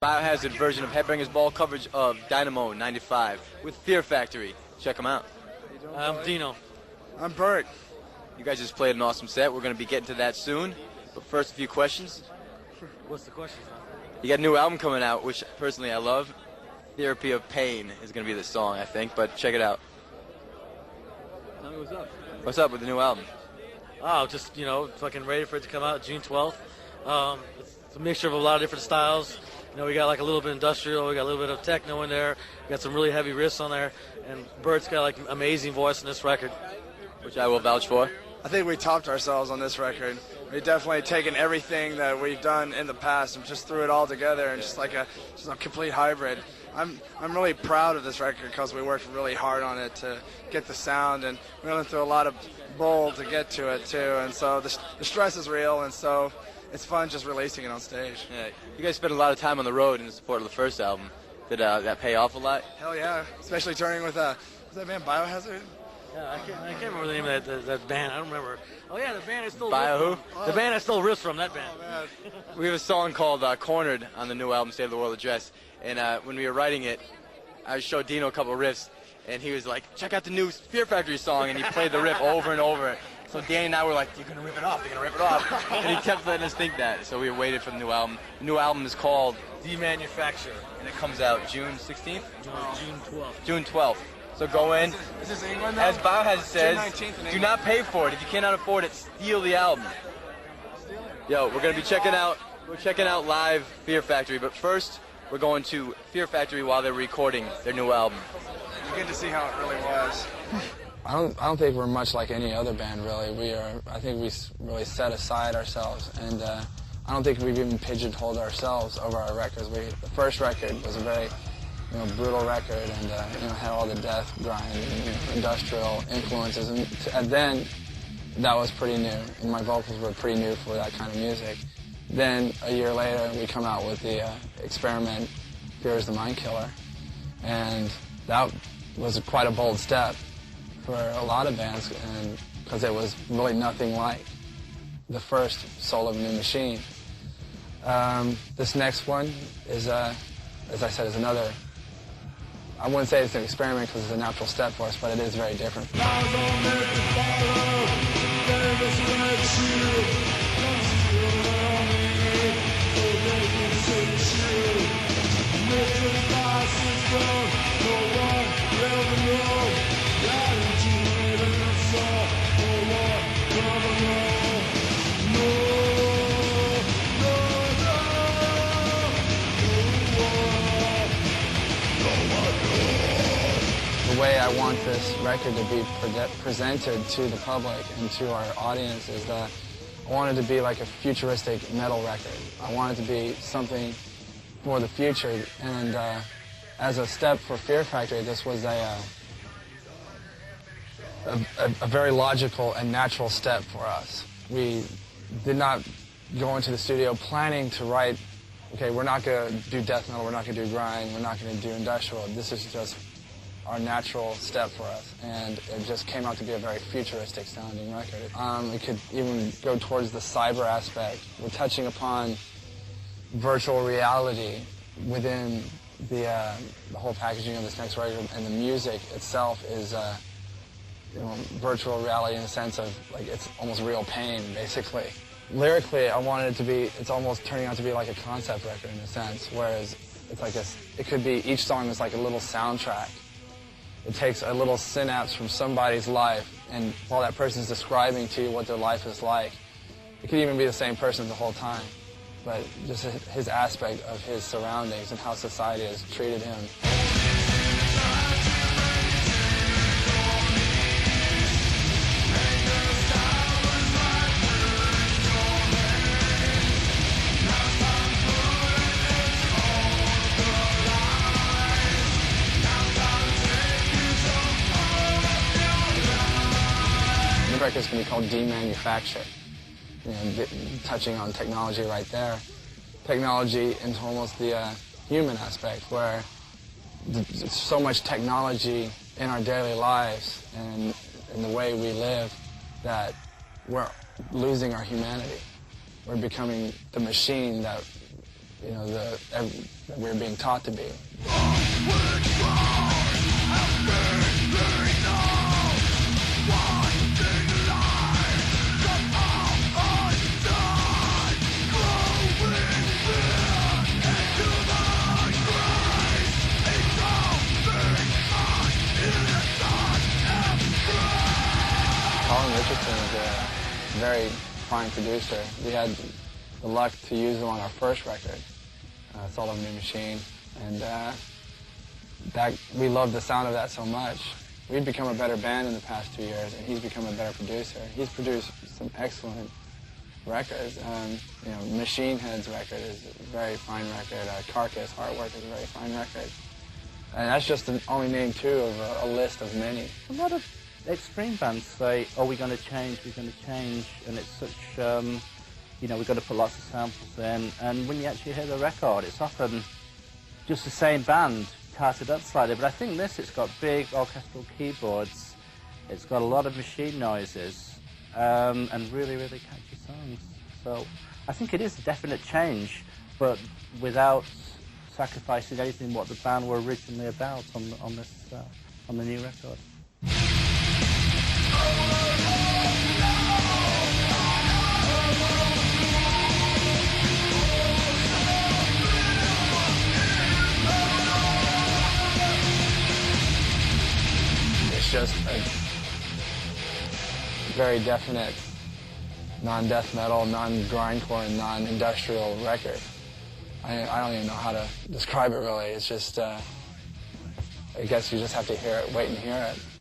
Biohazard version of Headbangers Ball coverage of Dynamo 95 with Fear Factory. Check them out. I'm Dino. I'm Bert. You guys just played an awesome set. We're going to be getting to that soon. But first, a few questions. What's the question, son? You got a new album coming out, which personally I love. Therapy of Pain is going to be the song, I think, but check it out. Tell me what's up. What's up with the new album? Oh, just, fucking ready for it to come out June 12th. It's a mixture of a lot of different styles. We got like a little bit industrial, we got a little bit of techno in there, we got some really heavy riffs on there, and Bert's got like amazing voice in this record. Which I will vouch for. I think we topped ourselves on this record. We've definitely taken everything that we've done in the past and just threw it all together and just a complete hybrid. I'm really proud of this record because we worked really hard on it to get the sound, and we went through a lot of bull to get to it too, and so the stress is real, and so it's fun just releasing it on stage. Yeah, you guys spent a lot of time on the road in support of the first album. Did that pay off a lot? Hell yeah, especially touring with was that band Biohazard? Yeah, I can't remember the name of that band. I don't remember. Oh yeah, the band I stole. Bio who? The band I stole riffs from. That band. Oh, we have a song called "Cornered" on the new album, Save the World Address. And when we were writing it, I showed Dino a couple of riffs, and he was like, "Check out the new Fear Factory song," and he played the riff over and over. So Danny and I were like, "You're gonna rip it off. You're gonna rip it off," and he kept letting us think that. So we waited for the new album. The new album is called Demanufacture, and it comes out June 16th. June 12th. June 12th. So go in. This is England, though? As Biohazard says, June 19th in do not pay for it. If you cannot afford it, steal the album. Yo, we're gonna be checking out live Fear Factory, but first we're going to Fear Factory while they're recording their new album. You get to see how it really was. I don't think we're much like any other band, really. I think we really set aside ourselves, and I don't think we've even pigeonholed ourselves over our records. The first record was a very brutal record, and had all the death grind and industrial influences, and then that was pretty new, and my vocals were pretty new for that kind of music. Then a year later, we come out with the experiment, Fear is the Mind Killer, and that was quite a bold step for a lot of bands, and because it was really nothing like the first Soul of a New Machine. This next one is, as I said, is another. I wouldn't say it's an experiment because it's a natural step for us, but it is very different. The way I want this record to be presented to the public and to our audience is that I want it to be like a futuristic metal record. I want it to be something for the future, and as a step for Fear Factory, this was a very logical and natural step for us. We did not go into the studio planning to write, okay, we're not going to do death metal, we're not going to do grind, we're not going to do industrial. This is just our natural step for us, and it just came out to be a very futuristic sounding record. It could even go towards the cyber aspect. We're touching upon virtual reality within the whole packaging of this next record, and the music itself is virtual reality in the sense of like it's almost real pain, basically. Lyrically, I wanted it to be, it's almost turning out to be like a concept record in a sense, whereas it's like it could be, each song is like a little soundtrack. It takes a little synapse from somebody's life, and while that person's describing to you what their life is like, it could even be the same person the whole time, but just his aspect of his surroundings and how society has treated him. The record's going to be called Demanufacture, touching on technology right there. Technology into almost the human aspect, where there's so much technology in our daily lives and in the way we live that we're losing our humanity. We're becoming the machine that you know, that we're being taught to be. Colin Richardson is a very fine producer. We had the luck to use him on our first record. It's all a new machine, and we loved the sound of that so much. We've become a better band in the past 2 years, and he's become a better producer. He's produced some excellent records. You know, Machine Head's record is a very fine record. Carcass Heartwork is a very fine record. And that's just only name 2 of a list of many. A lot of extreme bands say, oh, we're going to change, and it's such, you know, we've got to put lots of samples in, and when you actually hear the record, it's often just the same band, carted up slightly, but I think it's got big orchestral keyboards, it's got a lot of machine noises, and really, really catchy songs. So I think it is a definite change, but without sacrificing anything what the band were originally about on the new record. It's just a very definite non-death metal, non-grindcore, and non-industrial record. I don't even know how to describe it really. It's just, I guess you just have to hear it, wait and hear it.